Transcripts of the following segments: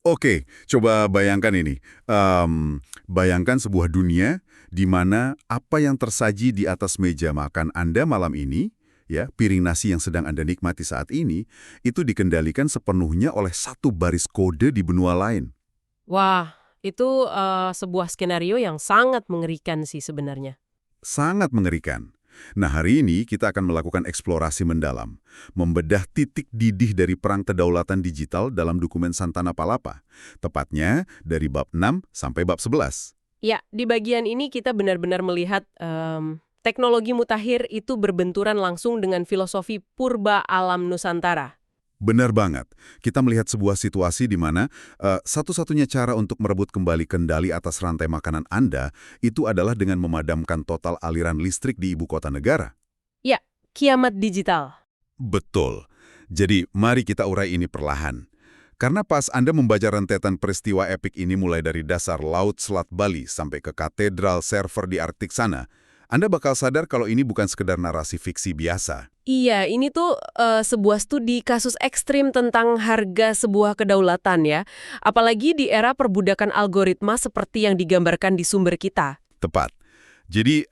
Oke, coba bayangkan ini. Bayangkan sebuah dunia di mana apa yang tersaji di atas meja makan Anda malam ini, ya, piring nasi yang sedang Anda nikmati saat ini, itu dikendalikan sepenuhnya oleh satu baris kode di benua lain. Wah, itu sebuah skenario yang sangat mengerikan sih sebenarnya. Sangat mengerikan. Nah, hari ini kita akan melakukan eksplorasi mendalam, membedah titik didih dari perang kedaulatan digital dalam dokumen Santana Palapa, tepatnya dari bab 6 sampai bab 11. Ya, di bagian ini kita benar-benar melihat teknologi mutakhir itu berbenturan langsung dengan filosofi purba alam Nusantara. Benar banget. Kita melihat sebuah situasi di mana satu-satunya cara untuk merebut kembali kendali atas rantai makanan Anda itu adalah dengan memadamkan total aliran listrik di ibu kota negara. Ya, kiamat digital. Betul. Jadi, mari kita urai ini perlahan. Karena pas Anda membaca rentetan peristiwa epik ini mulai dari dasar Laut Selat Bali sampai ke katedral server di Arktik sana, Anda bakal sadar kalau ini bukan sekedar narasi fiksi biasa. Iya, ini tuh sebuah studi kasus ekstrim tentang harga sebuah kedaulatan ya. Apalagi di era perbudakan algoritma seperti yang digambarkan di sumber kita. Tepat. Jadi,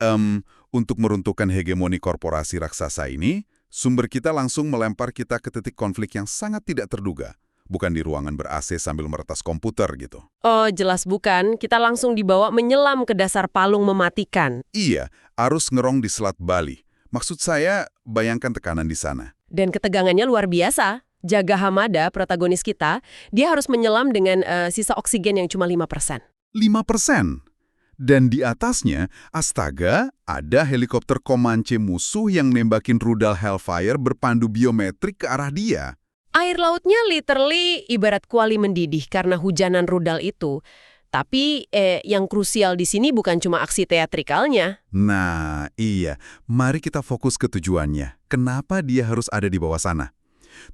untuk meruntuhkan hegemoni korporasi raksasa ini, sumber kita langsung melempar kita ke titik konflik yang sangat tidak terduga. Bukan di ruangan ber-AC sambil meretas komputer gitu. Oh, jelas bukan. Kita langsung dibawa menyelam ke dasar palung mematikan. Iya, arus ngerong di Selat Bali. Maksud saya, bayangkan tekanan di sana. Dan ketegangannya luar biasa. Jaga Hamada, protagonis kita, dia harus menyelam dengan sisa oksigen yang cuma 5%. 5%. Dan di atasnya, astaga, ada helikopter Comanche musuh yang nembakin rudal Hellfire berpandu biometrik ke arah dia. Air lautnya literally ibarat kuali mendidih karena hujanan rudal itu. Tapi yang krusial di sini bukan cuma aksi teatrikalnya. Nah, iya. Mari kita fokus ke tujuannya. Kenapa dia harus ada di bawah sana?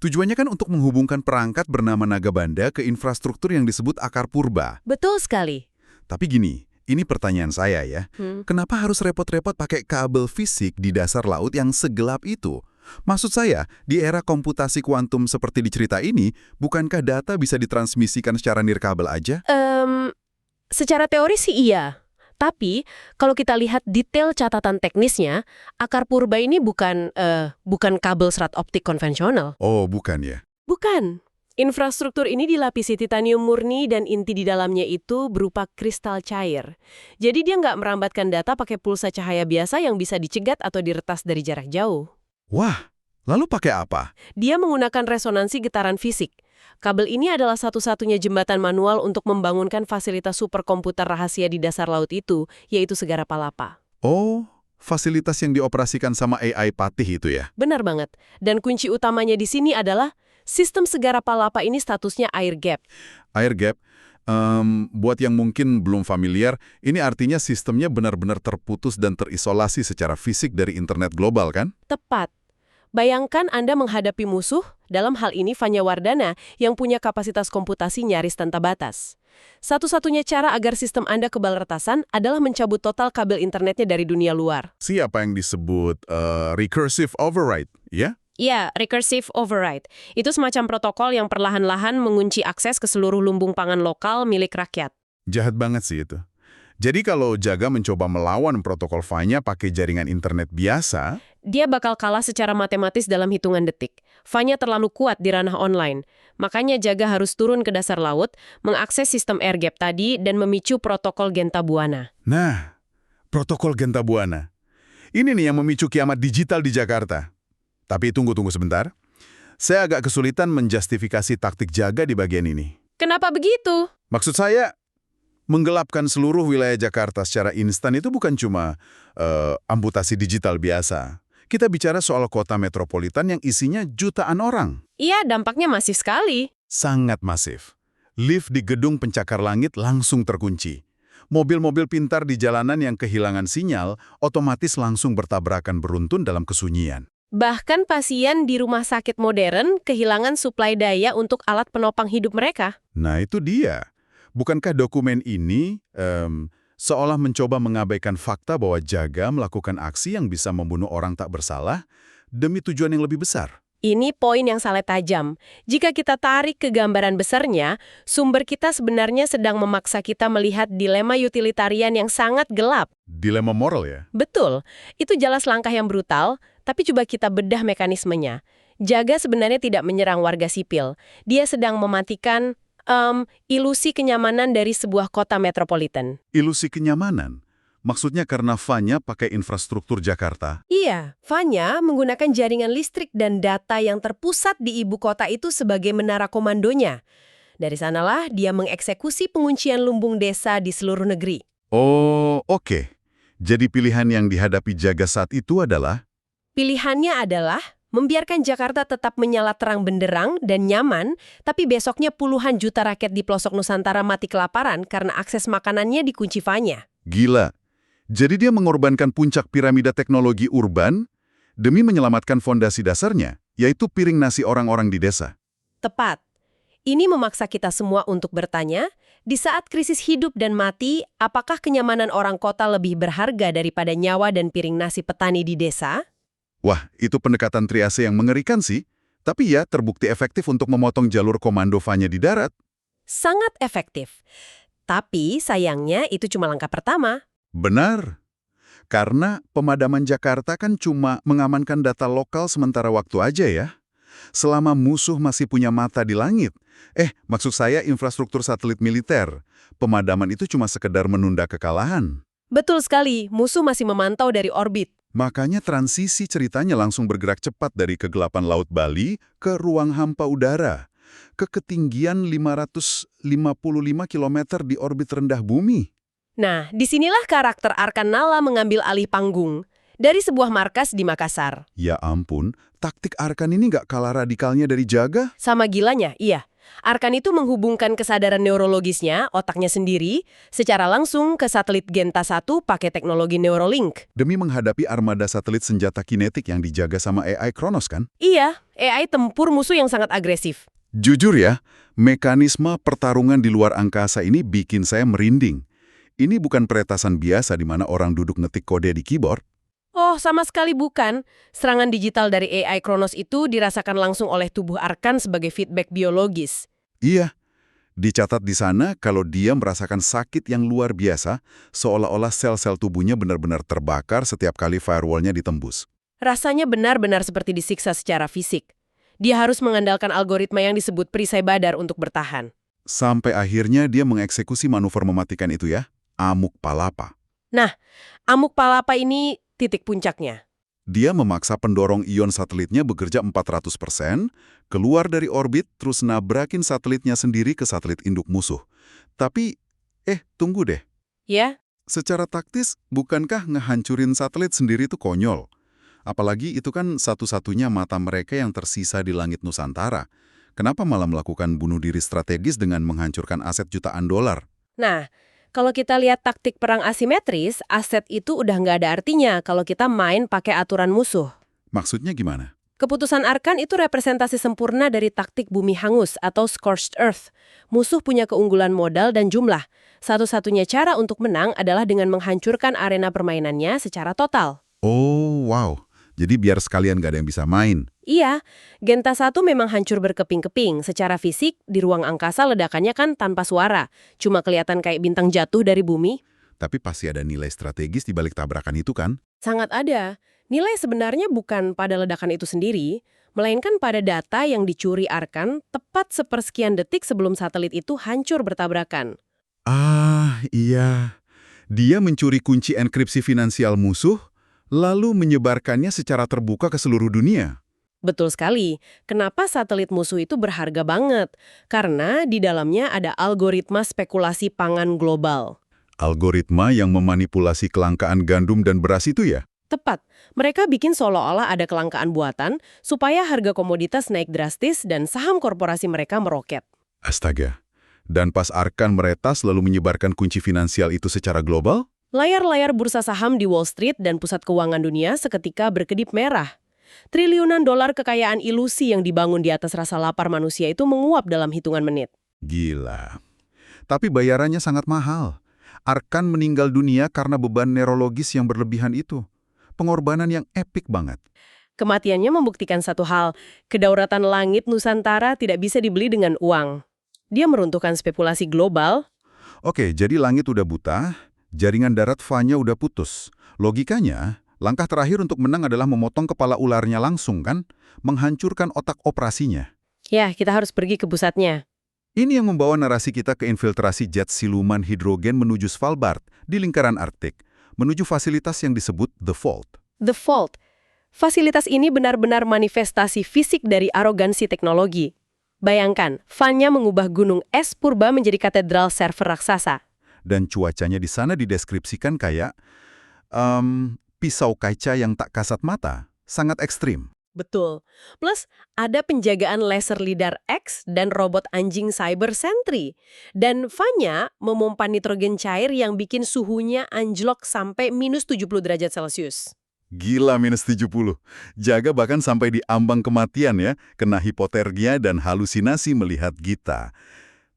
Tujuannya kan untuk menghubungkan perangkat bernama Nagabanda ke infrastruktur yang disebut akar purba. Betul sekali. Tapi gini, ini pertanyaan saya ya. Kenapa harus repot-repot pakai kabel fisik di dasar laut yang segelap itu? Maksud saya, di era komputasi kuantum seperti di cerita ini, bukankah data bisa ditransmisikan secara nirkabel aja? Secara teori sih iya. Tapi kalau kita lihat detail catatan teknisnya, akar purba ini bukan kabel serat optik konvensional. Oh, bukan ya? Bukan. Infrastruktur ini dilapisi titanium murni dan inti di dalamnya itu berupa kristal cair. Jadi dia nggak merambatkan data pakai pulsa cahaya biasa yang bisa dicegat atau diretas dari jarak jauh. Wah, lalu pakai apa? Dia menggunakan resonansi getaran fisik. Kabel ini adalah satu-satunya jembatan manual untuk membangunkan fasilitas superkomputer rahasia di dasar laut itu, yaitu Segara Palapa. Oh, fasilitas yang dioperasikan sama AI Patih itu ya? Benar banget. Dan kunci utamanya di sini adalah sistem Segara Palapa ini statusnya air gap. Air gap, buat yang mungkin belum familiar, ini artinya sistemnya benar-benar terputus dan terisolasi secara fisik dari internet global kan? Tepat. Bayangkan Anda menghadapi musuh, dalam hal ini Vanya Wardana, yang punya kapasitas komputasi nyaris tanpa batas. Satu-satunya cara agar sistem Anda kebal retasan adalah mencabut total kabel internetnya dari dunia luar. Siapa yang disebut recursive override, ya? Ya, recursive override. Itu semacam protokol yang perlahan-lahan mengunci akses ke seluruh lumbung pangan lokal milik rakyat. Jahat banget sih itu. Jadi kalau Jaga mencoba melawan protokol Vanya pakai jaringan internet biasa, Dia bakal kalah secara matematis dalam hitungan detik. Vanya terlalu kuat di ranah online. Makanya Jaga harus turun ke dasar laut, mengakses sistem air gap tadi, dan memicu protokol Genta Buana. nah, protokol Genta Buana. Ini nih yang memicu kiamat digital di Jakarta. Tapi tunggu sebentar. Saya agak kesulitan menjustifikasi taktik Jaga di bagian ini. Kenapa begitu? Maksud saya, menggelapkan seluruh wilayah Jakarta secara instan itu bukan cuma amputasi digital biasa. Kita bicara soal kota metropolitan yang isinya jutaan orang. Iya, dampaknya masif sekali. Sangat masif. Lift di gedung pencakar langit langsung terkunci. Mobil-mobil pintar di jalanan yang kehilangan sinyal otomatis langsung bertabrakan beruntun dalam kesunyian. Bahkan pasien di rumah sakit modern kehilangan suplai daya untuk alat penopang hidup mereka. Nah itu dia. Bukankah dokumen ini seolah mencoba mengabaikan fakta bahwa Jaga melakukan aksi yang bisa membunuh orang tak bersalah demi tujuan yang lebih besar? Ini poin yang sangat tajam. Jika kita tarik ke gambaran besarnya, sumber kita sebenarnya sedang memaksa kita melihat dilema utilitarian yang sangat gelap. Dilema moral ya? Betul, itu jelas langkah yang brutal, tapi coba kita bedah mekanismenya. Jaga sebenarnya tidak menyerang warga sipil. Dia sedang mematikan ilusi kenyamanan dari sebuah kota metropolitan. Ilusi kenyamanan? Maksudnya karena Vanya pakai infrastruktur Jakarta? Iya, Vanya menggunakan jaringan listrik dan data yang terpusat di ibu kota itu sebagai menara komandonya. Dari sanalah dia mengeksekusi penguncian lumbung desa di seluruh negeri. Oh, oke. Jadi pilihan yang dihadapi Jaga saat itu adalah? Pilihannya adalah membiarkan Jakarta tetap menyala terang benderang dan nyaman, tapi besoknya puluhan juta rakyat di pelosok Nusantara mati kelaparan karena akses makanannya dikunci Vanya. Gila. Jadi dia mengorbankan puncak piramida teknologi urban demi menyelamatkan fondasi dasarnya, yaitu piring nasi orang-orang di desa. Tepat. Ini memaksa kita semua untuk bertanya, di saat krisis hidup dan mati, apakah kenyamanan orang kota lebih berharga daripada nyawa dan piring nasi petani di desa? Wah, itu pendekatan triase yang mengerikan sih. Tapi ya, terbukti efektif untuk memotong jalur komando Vanya di darat. Sangat efektif. Tapi sayangnya itu cuma langkah pertama. Benar. Karena pemadaman Jakarta kan cuma mengamankan data lokal sementara waktu aja ya. Selama musuh masih punya mata di langit. Maksud saya infrastruktur satelit militer. Pemadaman itu cuma sekedar menunda kekalahan. Betul sekali, musuh masih memantau dari orbit. Makanya transisi ceritanya langsung bergerak cepat dari kegelapan Laut Bali ke ruang hampa udara, ke ketinggian 555 km di orbit rendah bumi. Nah, disinilah karakter Arkan Nala mengambil alih panggung dari sebuah markas di Makassar. Ya ampun, taktik Arkan ini nggak kalah radikalnya dari Jaga? Sama gilanya, iya. Arkan itu menghubungkan kesadaran neurologisnya, otaknya sendiri, secara langsung ke satelit Genta 1 pakai teknologi Neuralink. Demi menghadapi armada satelit senjata kinetik yang dijaga sama AI Kronos kan? Iya, AI tempur musuh yang sangat agresif. Jujur ya, mekanisme pertarungan di luar angkasa ini bikin saya merinding. Ini bukan peretasan biasa di mana orang duduk ngetik kode di keyboard. Oh, sama sekali bukan. Serangan digital dari AI Kronos itu dirasakan langsung oleh tubuh Arkan sebagai feedback biologis. Iya, dicatat di sana kalau dia merasakan sakit yang luar biasa, seolah-olah sel-sel tubuhnya benar-benar terbakar setiap kali firewall-nya ditembus. Rasanya benar-benar seperti disiksa secara fisik. Dia harus mengandalkan algoritma yang disebut perisai badar untuk bertahan. Sampai akhirnya dia mengeksekusi manuver mematikan itu ya, Amuk Palapa. Nah, Amuk Palapa ini titik puncaknya. Dia memaksa pendorong ion satelitnya bekerja 400%, keluar dari orbit terus nabrakin satelitnya sendiri ke satelit induk musuh. Tapi, tunggu deh. Ya? Secara taktis, bukankah ngehancurin satelit sendiri itu konyol? Apalagi itu kan satu-satunya mata mereka yang tersisa di langit Nusantara. Kenapa malah melakukan bunuh diri strategis dengan menghancurkan aset jutaan dolar? Nah, kalau kita lihat taktik perang asimetris, aset itu udah nggak ada artinya kalau kita main pakai aturan musuh. Maksudnya gimana? Keputusan Arkan itu representasi sempurna dari taktik bumi hangus atau scorched earth. Musuh punya keunggulan modal dan jumlah. Satu-satunya cara untuk menang adalah dengan menghancurkan arena permainannya secara total. Oh, wow. Jadi biar sekalian nggak ada yang bisa main. Iya, Genta 1 memang hancur berkeping-keping. Secara fisik, di ruang angkasa ledakannya kan tanpa suara. Cuma kelihatan kayak bintang jatuh dari bumi. Tapi pasti ada nilai strategis di balik tabrakan itu kan? Sangat ada. Nilai sebenarnya bukan pada ledakan itu sendiri, melainkan pada data yang dicuri Arkan tepat sepersekian detik sebelum satelit itu hancur bertabrakan. Ah, iya. Dia mencuri kunci enkripsi finansial musuh, lalu menyebarkannya secara terbuka ke seluruh dunia. Betul sekali. Kenapa satelit musuh itu berharga banget? Karena di dalamnya ada algoritma spekulasi pangan global. Algoritma yang memanipulasi kelangkaan gandum dan beras itu ya? Tepat. Mereka bikin seolah-olah ada kelangkaan buatan supaya harga komoditas naik drastis dan saham korporasi mereka meroket. Astaga. Dan pas Arkan meretas lalu menyebarkan kunci finansial itu secara global? Layar-layar bursa saham di Wall Street dan pusat keuangan dunia seketika berkedip merah. Triliunan dolar kekayaan ilusi yang dibangun di atas rasa lapar manusia itu menguap dalam hitungan menit. Gila. Tapi bayarannya sangat mahal. Arkan meninggal dunia karena beban neurologis yang berlebihan itu. Pengorbanan yang epik banget. Kematiannya membuktikan satu hal, kedaulatan langit Nusantara tidak bisa dibeli dengan uang. Dia meruntuhkan spekulasi global. Oke, jadi langit udah buta, jaringan darat Fanya udah putus. Logikanya, langkah terakhir untuk menang adalah memotong kepala ularnya langsung kan? Menghancurkan otak operasinya. Ya, kita harus pergi ke pusatnya. Ini yang membawa narasi kita ke infiltrasi jet siluman hidrogen menuju Svalbard di lingkaran Arktik, menuju fasilitas yang disebut The Vault. The Vault. Fasilitas ini benar-benar manifestasi fisik dari arogansi teknologi. Bayangkan, Fanya mengubah gunung es purba menjadi katedral server raksasa. Dan cuacanya di sana dideskripsikan kayak pisau kaca yang tak kasat mata, sangat ekstrim. Betul. Plus, ada penjagaan laser lidar X dan robot anjing cyber sentry. Dan Fanya memompa nitrogen cair yang bikin suhunya anjlok sampai minus 70 derajat Celcius. Gila minus 70. Jaga bahkan sampai di ambang kematian ya, kena hipotermia dan halusinasi melihat Gita.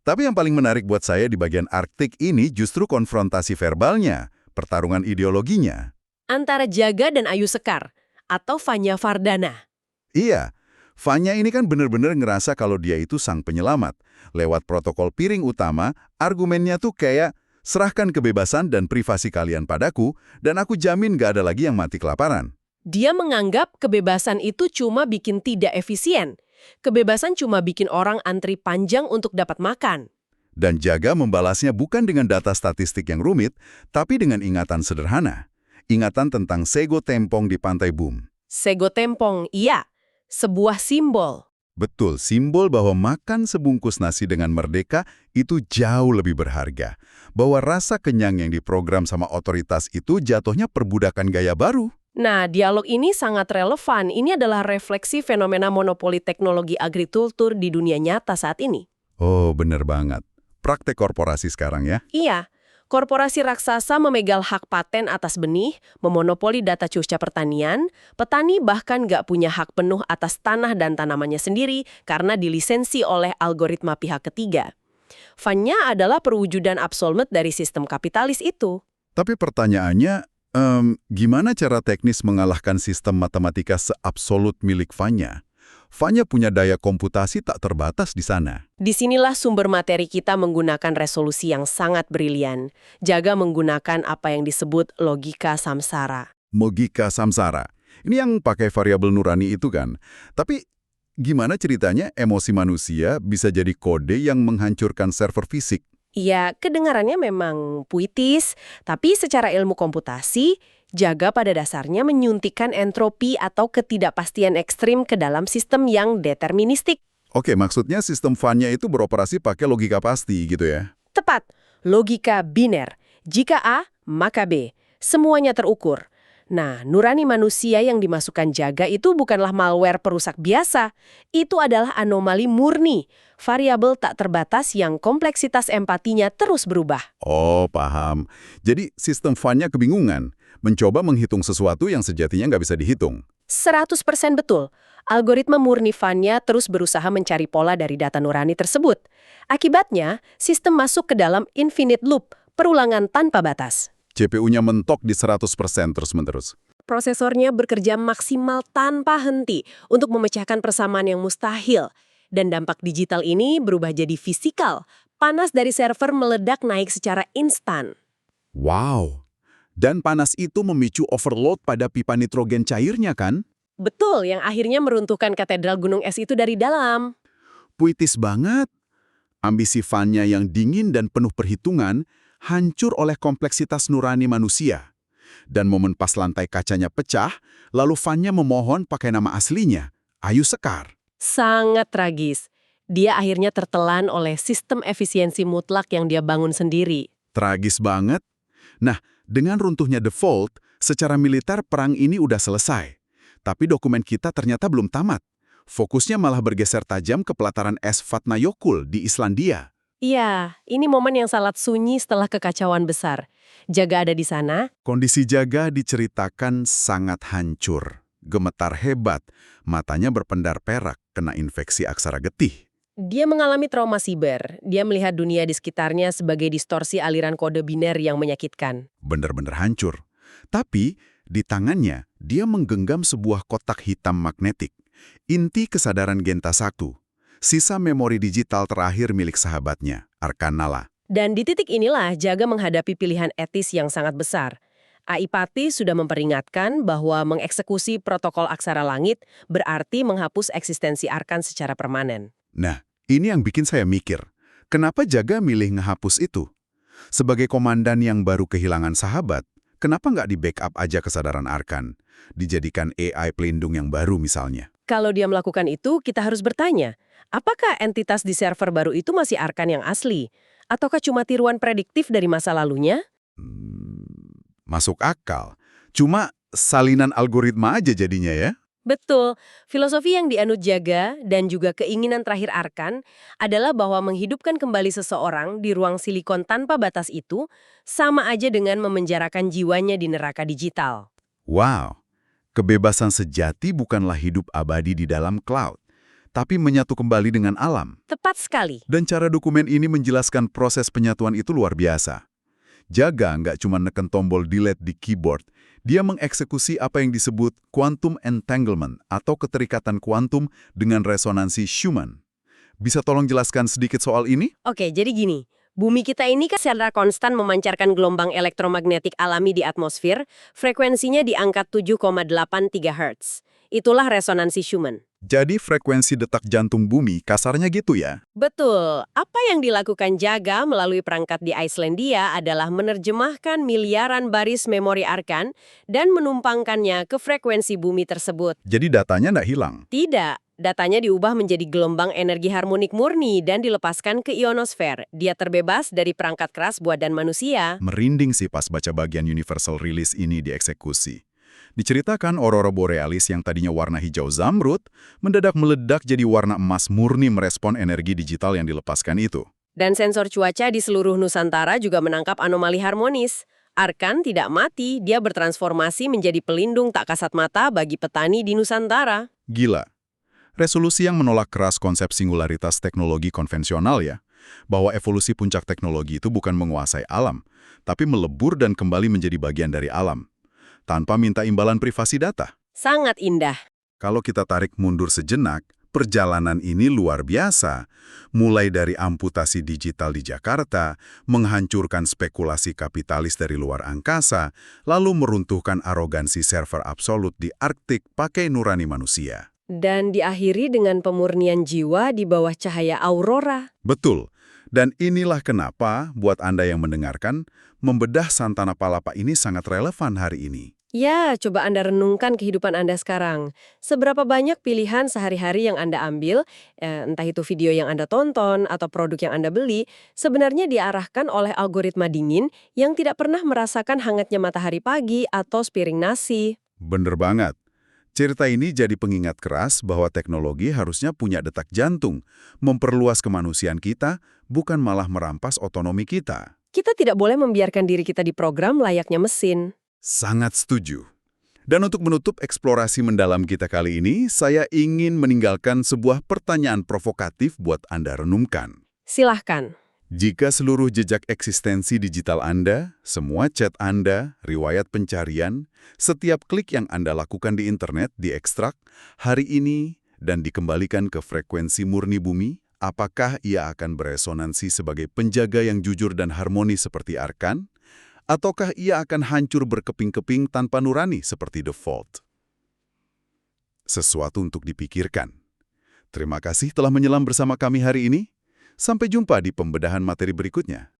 Tapi yang paling menarik buat saya di bagian Arktik ini justru konfrontasi verbalnya, pertarungan ideologinya. Antara Jaga dan Ayu Sekar, atau Fanya Vardhana. Iya, Fanya ini kan bener-bener ngerasa kalau dia itu sang penyelamat. Lewat protokol piring utama, argumennya tuh kayak, serahkan kebebasan dan privasi kalian padaku, dan aku jamin gak ada lagi yang mati kelaparan. Dia menganggap kebebasan itu cuma bikin tidak efisien. Kebebasan cuma bikin orang antri panjang untuk dapat makan. Dan Jaga membalasnya bukan dengan data statistik yang rumit, tapi dengan ingatan sederhana. Ingatan tentang Sego Tempong di Pantai Bum. Sego Tempong, iya. Sebuah simbol. Betul, simbol bahwa makan sebungkus nasi dengan merdeka itu jauh lebih berharga. Bahwa rasa kenyang yang diprogram sama otoritas itu jatuhnya perbudakan gaya baru. Nah, dialog ini sangat relevan. Ini adalah refleksi fenomena monopoli teknologi agrikultur di dunia nyata saat ini. Oh, bener banget. Praktek korporasi sekarang ya. Iya, korporasi raksasa memegang hak paten atas benih, memonopoli data cuaca pertanian, petani bahkan nggak punya hak penuh atas tanah dan tanamannya sendiri karena dilisensi oleh algoritma pihak ketiga. Fanya adalah perwujudan absolut dari sistem kapitalis itu. Tapi pertanyaannya, gimana cara teknis mengalahkan sistem matematika seabsolut milik Fanya? Fanya punya daya komputasi tak terbatas di sana. Disinilah sumber materi kita menggunakan resolusi yang sangat brilian. Jaga menggunakan apa yang disebut logika samsara. Logika samsara. Ini yang pakai variabel nurani itu kan. Tapi gimana ceritanya emosi manusia bisa jadi kode yang menghancurkan server fisik? Ya, kedengarannya memang puitis, tapi secara ilmu komputasi, Jaga pada dasarnya menyuntikkan entropi atau ketidakpastian ekstrim ke dalam sistem yang deterministik. Oke, maksudnya sistem Fanya itu beroperasi pakai logika pasti gitu ya? Tepat, logika biner. Jika A, maka B. Semuanya terukur. Nah, nurani manusia yang dimasukkan Jaga itu bukanlah malware perusak biasa. Itu adalah anomali murni, variabel tak terbatas yang kompleksitas empatinya terus berubah. Oh, paham. Jadi sistem Fanya kebingungan, mencoba menghitung sesuatu yang sejatinya nggak bisa dihitung. 100% betul. Algoritma murni Fanya terus berusaha mencari pola dari data nurani tersebut. Akibatnya, sistem masuk ke dalam infinite loop, perulangan tanpa batas. CPU-nya mentok di 100% terus-menerus. Prosesornya bekerja maksimal tanpa henti untuk memecahkan persamaan yang mustahil. Dan dampak digital ini berubah jadi fisikal. Panas dari server meledak naik secara instan. Wow! Dan panas itu memicu overload pada pipa nitrogen cairnya kan? Betul, yang akhirnya meruntuhkan katedral gunung es itu dari dalam. Puitis banget. Ambisi Fanya yang dingin dan penuh perhitungan hancur oleh kompleksitas nurani manusia. Dan momen pas lantai kacanya pecah, lalu Fanya memohon pakai nama aslinya, Ayu Sekar. Sangat tragis. Dia akhirnya tertelan oleh sistem efisiensi mutlak yang dia bangun sendiri. Tragis banget. Nah, dengan runtuhnya The Vault, secara militer perang ini udah selesai. Tapi dokumen kita ternyata belum tamat. Fokusnya malah bergeser tajam ke pelataran es Vatnajökull di Islandia. Iya, ini momen yang sangat sunyi setelah kekacauan besar. Jaga ada di sana. Kondisi Jaga diceritakan sangat hancur. Gemetar hebat, matanya berpendar perak, kena infeksi aksara getih. Dia mengalami trauma siber. Dia melihat dunia di sekitarnya sebagai distorsi aliran kode biner yang menyakitkan. Bener-bener hancur. Tapi, Di tangannya, dia menggenggam sebuah kotak hitam magnetik, inti kesadaran Genta 1, sisa memori digital terakhir milik sahabatnya, Arkanala. Dan di titik inilah Jaga menghadapi pilihan etis yang sangat besar. Aipati sudah memperingatkan bahwa mengeksekusi protokol aksara langit berarti menghapus eksistensi Arkan secara permanen. Nah, ini yang bikin saya mikir, kenapa Jaga milih ngehapus itu? Sebagai komandan yang baru kehilangan sahabat, kenapa nggak di-backup aja kesadaran Arkan? Dijadikan AI pelindung yang baru misalnya. Kalau dia melakukan itu, kita harus bertanya, apakah entitas di server baru itu masih Arkan yang asli? Ataukah cuma tiruan prediktif dari masa lalunya? Masuk akal. Cuma salinan algoritma aja jadinya ya. Betul, filosofi yang dianut Jaga dan juga keinginan terakhir Arkan adalah bahwa menghidupkan kembali seseorang di ruang silikon tanpa batas itu sama aja dengan memenjarakan jiwanya di neraka digital. Wow, kebebasan sejati bukanlah hidup abadi di dalam cloud, tapi menyatu kembali dengan alam. Tepat sekali. Dan cara dokumen ini menjelaskan proses penyatuan itu luar biasa. Jaga nggak cuma neken tombol delete di keyboard, dia mengeksekusi apa yang disebut quantum entanglement atau keterikatan kuantum dengan resonansi Schumann. Bisa tolong jelaskan sedikit soal ini? Oke, jadi gini. Bumi kita ini kan secara konstan memancarkan gelombang elektromagnetik alami di atmosfer, frekuensinya di angka 7,8 GHz. Itulah resonansi Schumann. Jadi frekuensi detak jantung bumi kasarnya gitu ya? Betul. Apa yang dilakukan Jaga melalui perangkat di Islandia adalah menerjemahkan miliaran baris memori Arkan dan menumpangkannya ke frekuensi bumi tersebut. Jadi datanya nggak hilang? Tidak. Datanya diubah menjadi gelombang energi harmonik murni dan dilepaskan ke ionosfer. Dia terbebas dari perangkat keras buatan manusia. Merinding sih pas baca bagian universal release ini dieksekusi. Diceritakan aurora borealis yang tadinya warna hijau zamrud, mendadak meledak jadi warna emas murni merespon energi digital yang dilepaskan itu. Dan sensor cuaca di seluruh Nusantara juga menangkap anomali harmonis. Arkan tidak mati, dia bertransformasi menjadi pelindung tak kasat mata bagi petani di Nusantara. Gila. Resolusi yang menolak keras konsep singularitas teknologi konvensional ya. Bahwa evolusi puncak teknologi itu bukan menguasai alam, tapi melebur dan kembali menjadi bagian dari alam. Tanpa minta imbalan privasi data. Sangat indah. Kalau kita tarik mundur sejenak, perjalanan ini luar biasa. Mulai dari amputasi digital di Jakarta, menghancurkan spekulasi kapitalis dari luar angkasa, lalu meruntuhkan arogansi server absolut di Arktik pakai nurani manusia. Dan diakhiri dengan pemurnian jiwa di bawah cahaya aurora. Betul. Dan inilah kenapa, buat Anda yang mendengarkan, membedah Santana Palapa ini sangat relevan hari ini. Ya, coba Anda renungkan kehidupan Anda sekarang. Seberapa banyak pilihan sehari-hari yang Anda ambil, entah itu video yang Anda tonton atau produk yang Anda beli, sebenarnya diarahkan oleh algoritma dingin yang tidak pernah merasakan hangatnya matahari pagi atau sepiring nasi. Bener banget. Cerita ini jadi pengingat keras bahwa teknologi harusnya punya detak jantung, memperluas kemanusiaan kita, bukan malah merampas otonomi kita. Kita tidak boleh membiarkan diri kita diprogram layaknya mesin. Sangat setuju. Dan untuk menutup eksplorasi mendalam kita kali ini, saya ingin meninggalkan sebuah pertanyaan provokatif buat Anda renungkan. Silahkan. Jika seluruh jejak eksistensi digital Anda, semua chat Anda, riwayat pencarian, setiap klik yang Anda lakukan di internet diekstrak hari ini dan dikembalikan ke frekuensi murni bumi, apakah ia akan beresonansi sebagai penjaga yang jujur dan harmonis seperti Arkan? Ataukah ia akan hancur berkeping-keping tanpa nurani seperti The Vault? Sesuatu untuk dipikirkan. Terima kasih telah menyelam bersama kami hari ini. Sampai jumpa di pembedahan materi berikutnya.